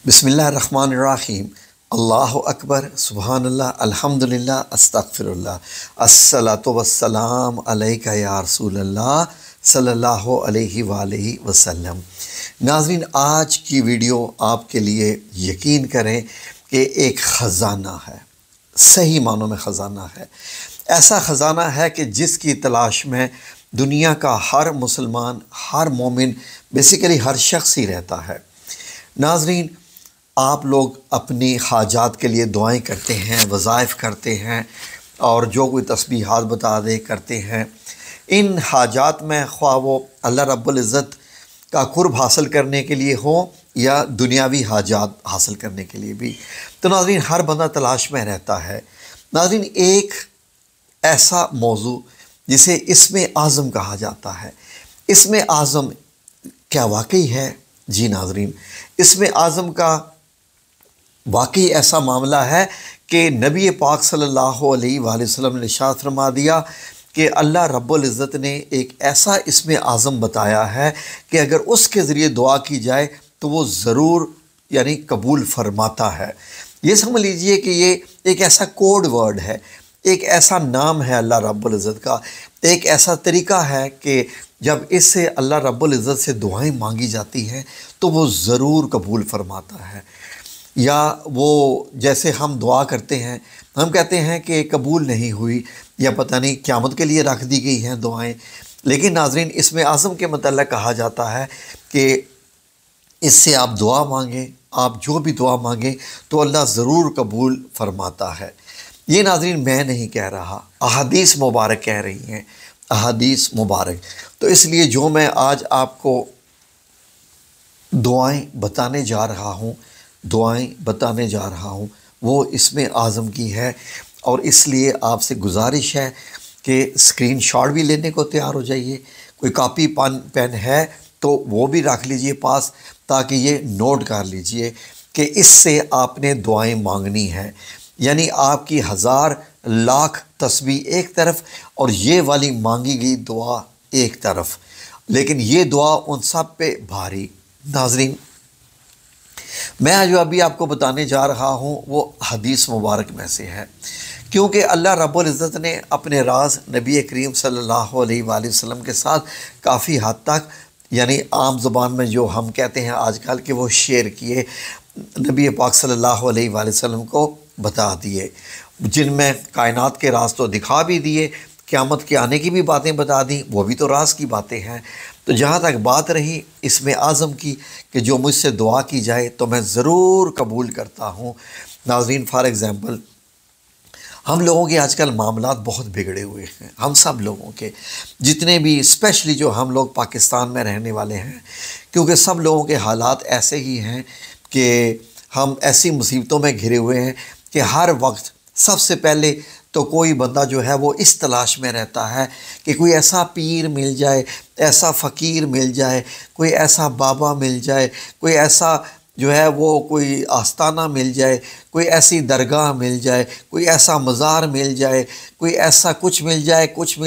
بسم اللہ الرحمن الرحیم۔ اللہ اکبر، سبحان اللہ، الحمدللہ، استغفر اللہ، الصلاۃ والسلام علیک یا رسول اللہ صلی اللہ علیہ وآلہ وسلم۔ ناظرین، آج کی ویڈیو آپ کے لیے یقین کریں کہ ایک خزانہ ہے، صحیح معنوں میں خزانہ ہے۔ ایسا خزانہ ہے کہ جس کی تلاش میں دنیا کا ہر مسلمان، ہر مومن، بیسیکلی ہر شخص ہی رہتا ہے۔ ناظرین، آپ لوگ اپنی حاجات کے لیے دعائیں کرتے ہیں، وظائف کرتے ہیں، اور جو کوئی تسبیحات بتا دے کرتے ہیں۔ ان حاجات میں خواہ وہ اللہ رب العزت کا قرب حاصل کرنے کے لیے ہوں یا دنیاوی حاجات حاصل کرنے کے لیے بھی، تو ناظرین ہر بندہ تلاش میں رہتا ہے۔ ناظرین، ایک ایسا موضوع جسے اسم اعظم کہا جاتا ہے، اسم اعظم کیا واقعی ہے؟ جی ناظرین، اسم اعظم کا واقعی ایسا معاملہ ہے کہ نبی پاک صلی اللہ علیہ وآلہ وسلم نے ارشاد فرما دیا کہ اللہ رب العزت نے ایک ایسا اسم اعظم بتایا ہے کہ اگر اس کے ذریعے دعا کی جائے تو وہ ضرور قبول فرماتا ہے۔ یہ سمجھ لیجئے کہ یہ ایک ایسا کوڈ ورڈ ہے، ایک ایسا نام ہے اللہ رب العزت کا، ایک ایسا طریقہ ہے کہ جب اس سے اللہ رب العزت سے دعائیں مانگی جاتی ہیں تو وہ ضرور قبول فرماتا ہے۔ یا وہ جیسے ہم دعا کرتے ہیں، ہم کہتے ہیں کہ قبول نہیں ہوئی یا پتہ نہیں قیامت کے لیے رکھ دی گئی ہیں دعائیں، لیکن ناظرین اسم اعظم کے متعلق کہا جاتا ہے کہ اس سے آپ دعا مانگیں، آپ جو بھی دعا مانگیں تو اللہ ضرور قبول فرماتا ہے۔ یہ ناظرین میں نہیں کہہ رہا، احادیث مبارک کہہ رہی ہیں، احادیث مبارک۔ تو اس لیے جو میں آج آپ کو دعائیں بتانے جا رہا ہوں وہ اسم اعظم کی ہے، اور اس لیے آپ سے گزارش ہے کہ اسکرین شاٹ بھی لینے کو تیار ہو جائیے، کوئی کاپی پین ہے تو وہ بھی رکھ لیجئے پاس، تاکہ یہ نوٹ کر لیجئے کہ اس سے آپ نے دعائیں مانگنی ہیں، یعنی آپ کی 1000 لاکھ تسبیح ایک طرف اور یہ والی مانگی گئی دعا ایک طرف، لیکن یہ دعا ان سب پہ بھاری۔ ناظرین، میں جو ابھی آپ کو بتانے جا رہا ہوں وہ حدیث مبارک میں سے ہے، کیونکہ اللہ رب العزت نے اپنے راز نبی کریم صلی اللہ علیہ وآلہ وسلم کے ساتھ کافی حد تک، عام زبان میں جو ہم کہتے ہیں آج کل کہ وہ شیئر کیے، نبی پاک صلی اللہ علیہ وآلہ وسلم کو بتا دیے، جن میں کائنات کے راز تو دکھا بھی دیے، قیامت کے آنے کی بھی باتیں بتا دیں، وہ بھی تو راز کی باتیں ہیں۔ تو جہاں تک بات رہی اسم اعظم کی کہ جو مجھ سے دعا کی جائے تو میں ضرور قبول کرتا ہوں۔ ناظرین، فار ایگزامپل، ہم لوگوں کے آج کل معاملات بہت بگڑے ہوئے ہیں، ہم سب لوگوں کے، جتنے بھی اسپیشلی جو ہم لوگ پاکستان میں رہنے والے ہیں، کیونکہ سب لوگوں کے حالات ایسے ہی ہیں کہ ہم ایسی مصیبتوں میں گھرے ہوئے ہیں کہ ہر وقت سب سے پہلے تو کوئی بندہ جو ہے وہ اس تلاش میں رہتا ہے کہ کوئی ایسا پیر مل جائے، ایسا فقیر مل جائے، کوئی ایسا بابا مل جائے، کوئی ایسا جو ہے وہ کوئی آستانہ مل جائے، کوئی ایسی درگاہ مل جائے، کوئی ایسا مزار مل جائے، کوئی ایسا کچھ مل جائے، کچھ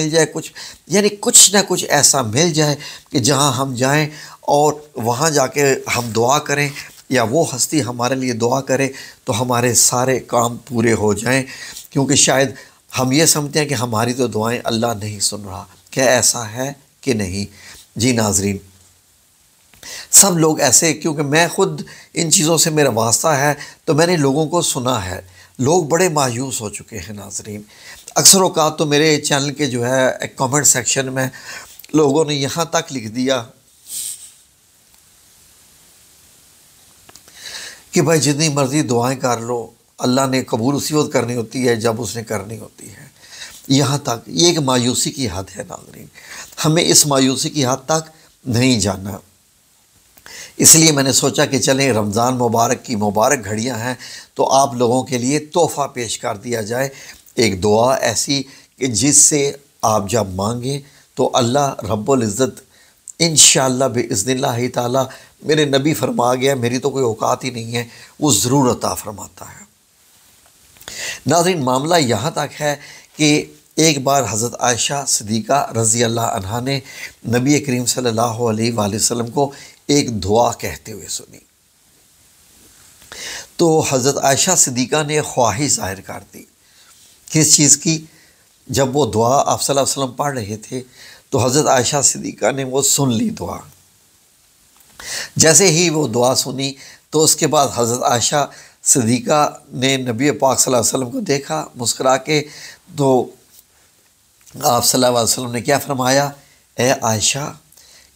نہ کچھ ایسا مل جائے کہ جہاں ہم جائیں اور وہاں جا کے ہم دعا کریں یا وہ ہستی ہمارے لیے دعا کرے تو ہمارے سارے کام پورے ہو جائیں، کیونکہ شاید ہم یہ سمجھتے ہیں کہ ہماری تو دعائیں اللہ نہیں سن رہا۔ کیا ایسا ہے کہ نہیں؟ جی ناظرین، سب لوگ ایسے، کیونکہ میں خود ان چیزوں سے میرا واسطہ ہے تو میں نے لوگوں کو سنا ہے، لوگ بڑے مایوس ہو چکے ہیں۔ ناظرین، اکثر اوقات تو میرے چینل کے جو ہے کامنٹ سیکشن میں لوگوں نے یہاں تک لکھ دیا کہ بھائی جتنی مرضی دعائیں کر لو، اللہ نے قبول اسی وقت کرنی ہوتی ہے جب اس نے کرنی ہوتی ہے۔ یہاں تک یہ ایک مایوسی کی حد ہے۔ ناظرین، ہمیں اس مایوسی کی حد تک نہیں جانا، اس لیے میں نے سوچا کہ چلیں رمضان مبارک کی مبارک گھڑیاں ہیں تو آپ لوگوں کے لیے تحفہ پیش کر دیا جائے، ایک دعا ایسی کہ جس سے آپ جب مانگیں تو اللہ رب العزت انشاءاللہ بإذن اللہ تعالی، میرے نبی فرما گیا، میری تو کوئی اوقات ہی نہیں ہے، وہ ضرور عطا فرماتا ہے۔ ناظرین، معاملہ یہاں تک ہے کہ ایک بار حضرت عائشہ صدیقہ رضی اللہ عنہا نے نبی کریم صلی اللہ علیہ وآلہ وسلم کو ایک دعا کہتے ہوئے سنی۔ تو حضرت عائشہ صدیقہ نے خواہش ظاہر کر دی، کس چیز کی؟ جب وہ دعا آپ صلی اللہ علیہ وسلم پڑھ رہے تھے تو حضرت عائشہ صدیقہ نے وہ سن لی دعا۔ جیسے ہی وہ دعا سنی تو اس کے بعد حضرت عائشہ صدیقہ نے نبی پاک صلی اللہ علیہ وسلم کو دیکھا مسکرا کے، تو آپ صلی اللہ علیہ وسلم نے کیا فرمایا؟ اے عائشہ،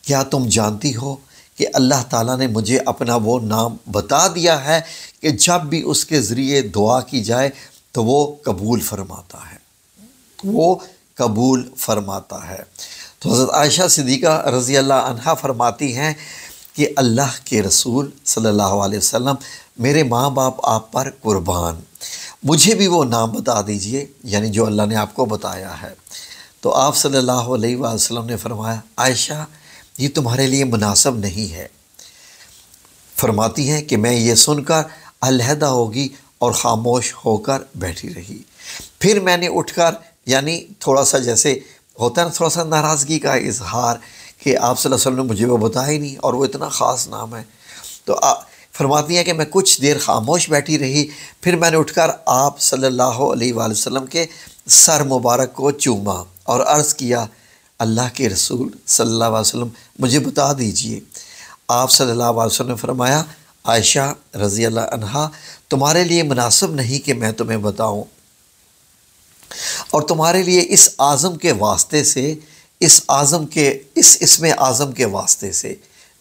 کیا تم جانتی ہو کہ اللہ تعالیٰ نے مجھے اپنا وہ نام بتا دیا ہے کہ جب بھی اس کے ذریعے دعا کی جائے تو وہ قبول فرماتا ہے، وہ قبول فرماتا ہے۔ تو حضرت عائشہ صدیقہ رضی اللہ عنہا فرماتی ہیں کہ اللہ کے رسول صلی اللہ علیہ وسلم، میرے ماں باپ آپ پر قربان، مجھے بھی وہ نام بتا دیجئے، یعنی جو اللہ نے آپ کو بتایا ہے۔ تو آپ صلی اللہ علیہ وسلم نے فرمایا، عائشہ یہ تمہارے لیے مناسب نہیں ہے۔ فرماتی ہیں کہ میں یہ سن کر علیحدہ ہوگی اور خاموش ہو کر بیٹھی رہی۔ پھر میں نے اٹھ کر، یعنی تھوڑا سا جیسے ہوتا ہے نا، تھوڑا سا ناراضگی کا اظہار کہ آپ صلی اللہ علیہ وسلم نے مجھے وہ بتایا ہی نہیں اور وہ اتنا خاص نام ہے۔ تو فرماتی ہیں کہ میں کچھ دیر خاموش بیٹھی رہی، پھر میں نے اٹھ کر آپ صلی اللہ علیہ وآلہ وسلم کے سر مبارک کو چوما اور عرض کیا، اللہ کے رسول صلی اللہ علیہ وسلم مجھے بتا دیجئے۔ آپ صلی اللہ علیہ وسلم نے فرمایا، عائشہ رضی اللہ عنہا، تمہارے لیے مناسب نہیں کہ میں تمہیں بتاؤں، اور تمہارے لیے اس اعظم کے واسطے سے، اس اسم اعظم کے واسطے سے،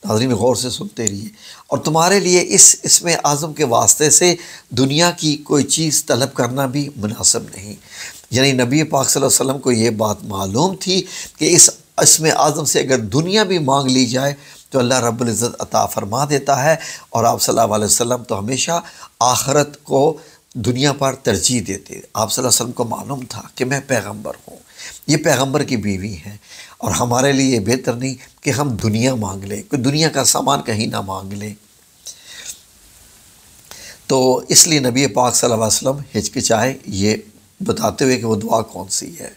ناظرین غور سے سنتے رہیے، اور تمہارے لیے اس اسم اعظم کے واسطے سے دنیا کی کوئی چیز طلب کرنا بھی مناسب نہیں۔ یعنی نبی پاک صلی اللہ علیہ وسلم کو یہ بات معلوم تھی کہ اس اسم اعظم سے اگر دنیا بھی مانگ لی جائے تو اللہ رب العزت عطا فرما دیتا ہے، اور آپ صلی اللہ علیہ وسلم تو ہمیشہ آخرت کو دنیا پر ترجیح دیتے۔ آپ صلی اللہ علیہ وسلم کو معلوم تھا کہ میں پیغمبر ہوں، یہ پیغمبر کی بیوی ہیں، اور ہمارے لیے یہ بہتر نہیں کہ ہم دنیا مانگ لیں، کوئی دنیا کا سامان کہیں نہ مانگ لیں۔ تو اس لیے نبی پاک صلی اللہ علیہ وسلم ہچکچائے یہ بتاتے ہوئے کہ وہ دعا کون سی ہے،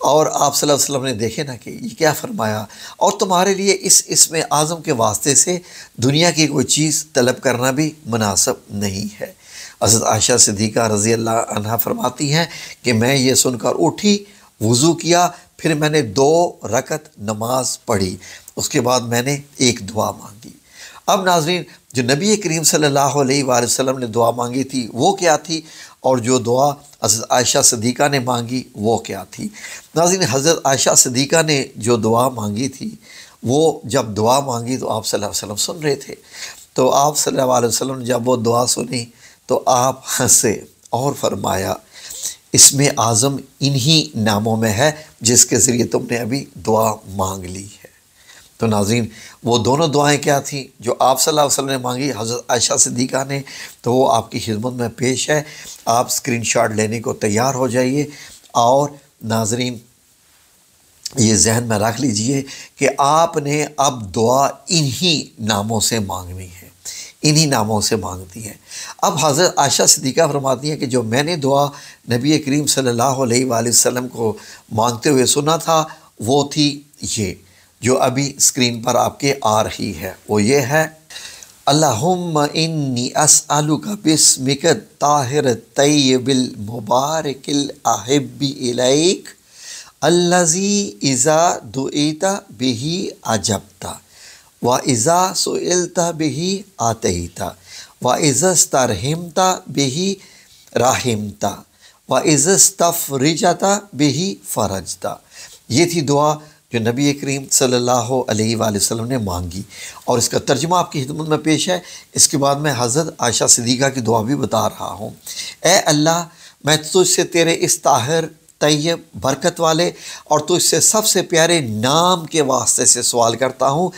اور آپ صلی اللہ علیہ وسلم نے دیکھے نا کہ یہ کیا فرمایا، اور تمہارے لیے اس اسم اعظم کے واسطے سے دنیا کی کوئی چیز طلب کرنا بھی مناسب نہیں ہے۔ حضرت عائشہ صدیقہ رضی اللہ عنہا فرماتی ہیں کہ میں یہ سن کر اٹھی، وضو کیا، پھر میں نے 2 رکعت نماز پڑھی، اس کے بعد میں نے ایک دعا مانگی۔ اب ناظرین جو نبی کریم صلی اللہ علیہ وآلہ وسلم نے دعا مانگی تھی وہ کیا تھی، اور جو دعا حضرت عائشہ صدیقہ نے مانگی وہ کیا تھی؟ ناظرین حضرت عائشہ صدیقہ نے جو دعا مانگی تھی، وہ جب دعا مانگی تو آپ صلی اللہ علیہ وسلم سن رہے تھے، تو آپ صلی اللہ علیہ وسلم نے جب وہ دعا سنی تو آپ ہنسے اور فرمایا، اسم اعظم انہی ناموں میں ہے جس کے ذریعے تم نے ابھی دعا مانگ لی ہے۔ تو ناظرین وہ دونوں دعائیں کیا تھیں جو آپ صلی اللہ علیہ وسلم نے مانگی حضرت عائشہ صدیقہ نے، تو وہ آپ کی خدمت میں پیش ہے۔ آپ اسکرین شاٹ لینے کو تیار ہو جائیے، اور ناظرین یہ ذہن میں رکھ لیجئے کہ آپ نے اب دعا انہی ناموں سے مانگنی ہے، انہی ناموں سے مانگتی ہیں۔ اب حضرت عائشہ صدیقہ فرماتی ہیں کہ جو میں نے دعا نبی کریم صلی اللہ علیہ وآلہ وسلم کو مانگتے ہوئے سنا تھا وہ تھی یہ جو ابھی اسکرین پر آپ کے آ رہی ہے، وہ یہ ہے، اللہم انی اسألک باسمک الطاہر الطیب المبارک الاحب الیک الذی اذا دعیت بہ اجبت وَإِذَا سُئِلْتَ بِهِ آتَيْتَ وَإِذَا اسْتَرْحِمْتَ بِهِ رَحِمْتَ وَإِذَا اسْتَفْرِجْتَ بِهِ فَرَجْتَ۔ یہ تھی دعا جو نبی کریم صلی اللہ علیہ وآلہ وسلم نے مانگی، اور اس کا ترجمہ آپ کی خدمت میں پیش ہے۔ اس کے بعد میں حضرت عائشہ صدیقہ کی دعا بھی بتا رہا ہوں۔ اے اللہ، میں تجھ سے تیرے اس طاہر، طیب، برکت والے اور تجھ سے سب سے پیارے نام کے واسطے سے سوال کرتا ہوں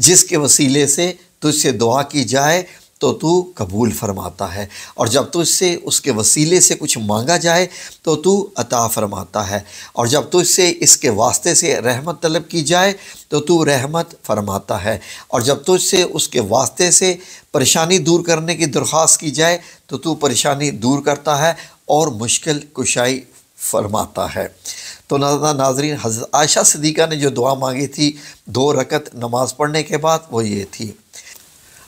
جس کے وسیلے سے تجھ سے دعا کی جائے تو تو قبول فرماتا ہے، اور جب تجھ سے اس کے وسیلے سے کچھ مانگا جائے تو تو عطا فرماتا ہے، اور جب تجھ سے اس کے واسطے سے رحمت طلب کی جائے تو تو رحمت فرماتا ہے، اور جب تجھ سے اس کے واسطے سے پریشانی دور کرنے کی درخواست کی جائے تو تو پریشانی دور کرتا ہے اور مشکل کشائی فرماتا ہے۔ تو ناظرین حضرت عائشہ صدیقہ نے جو دعا مانگی تھی 2 رکعت نماز پڑھنے کے بعد وہ یہ تھی،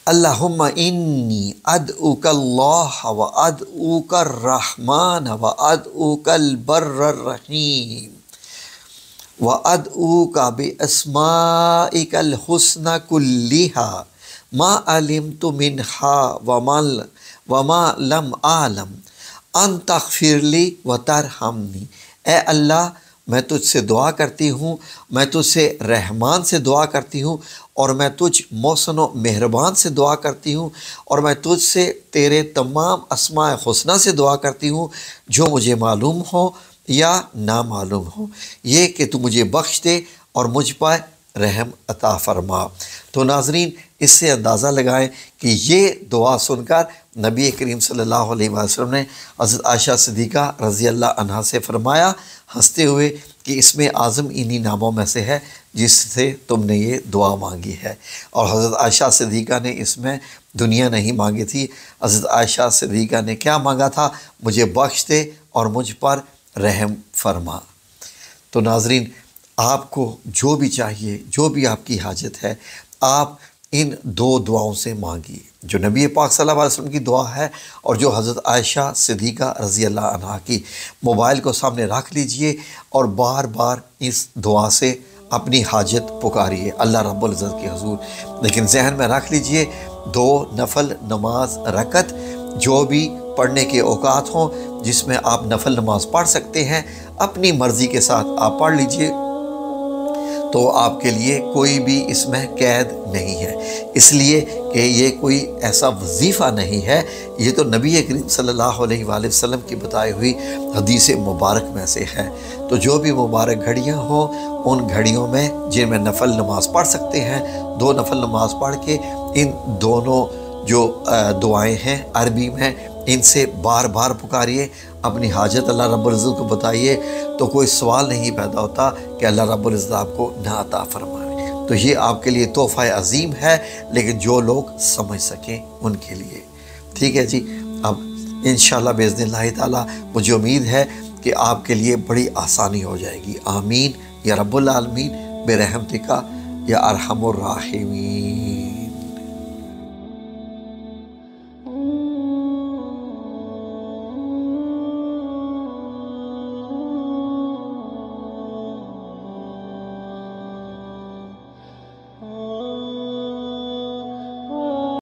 اللہم انی ادعوک اللہ و ادعوک الرحمن و ادعوک البر الرحیم و ادعوک باسمائک الحسنى کلھا ما علمت منہا وما لم اعلم ان تغفر لی و ترحمنی۔ اے اللہ، میں تجھ سے دعا کرتی ہوں، میں تجھ سے رحمان سے دعا کرتی ہوں، اور میں تجھ محسن و مہربان سے دعا کرتی ہوں، اور میں تجھ سے تیرے تمام اسماء حسنہ سے دعا کرتی ہوں جو مجھے معلوم ہو یا نامعلوم ہو، یہ کہ تو مجھے بخش دے اور مجھ پر رحم عطا فرما۔ تو ناظرین، اس سے اندازہ لگائیں کہ یہ دعا سن کر نبی کریم صلی اللہ علیہ وسلم نے حضرت عائشہ صدیقہ رضی اللہ عنہا سے فرمایا ہنستے ہوئے کہ اس میں اعظم انہی ناموں میں سے ہے جس سے تم نے یہ دعا مانگی ہے۔ اور حضرت عائشہ صدیقہ نے اس میں دنیا نہیں مانگی تھی، حضرت عائشہ صدیقہ نے کیا مانگا تھا؟ مجھے بخش دے اور مجھ پر رحم فرما۔ تو ناظرین، آپ کو جو بھی چاہیے، جو بھی آپ کی حاجت ہے، آپ ان دو دعاؤں سے مانگیے، جو نبی پاک صلی اللہ علیہ وسلم کی دعا ہے اور جو حضرت عائشہ صدیقہ رضی اللہ عنہا کی۔ موبائل کو سامنے رکھ لیجئے اور بار بار اس دعا سے اپنی حاجت پکاریے اللہ رب العزت کے حضور۔ لیکن ذہن میں رکھ لیجئے، 2 نفل نماز رکعت جو بھی پڑھنے کے اوقات ہوں جس میں آپ نفل نماز پڑھ سکتے ہیں، اپنی مرضی کے ساتھ آپ پڑھ لیجئے، تو آپ کے لیے کوئی بھی اس میں قید نہیں ہے، اس لیے کہ یہ کوئی ایسا وظیفہ نہیں ہے، یہ تو نبی کریم صلی اللہ علیہ وآلہ وسلم کی بتائی ہوئی حدیث مبارک میں سے ہے۔ تو جو بھی مبارک گھڑیاں ہوں، ان گھڑیوں میں جن میں نفل نماز پڑھ سکتے ہیں، 2 نفل نماز پڑھ کے ان دونوں جو دعائیں ہیں عربی میں، ان سے بار بار پکاریے، اپنی حاجت اللہ رب العزت کو بتائیے، تو کوئی سوال نہیں پیدا ہوتا کہ اللہ رب العزت آپ کو نہ عطا فرمائے۔ تو یہ آپ کے لیے تحفہ عظیم ہے، لیکن جو لوگ سمجھ سکیں ان کے لیے۔ ٹھیک ہے جی، اب انشاءاللہ باذن اللہ تعالیٰ مجھے امید ہے کہ آپ کے لیے بڑی آسانی ہو جائے گی۔ آمین یا رب العالمین برحمتک یا ارحم الراحمین۔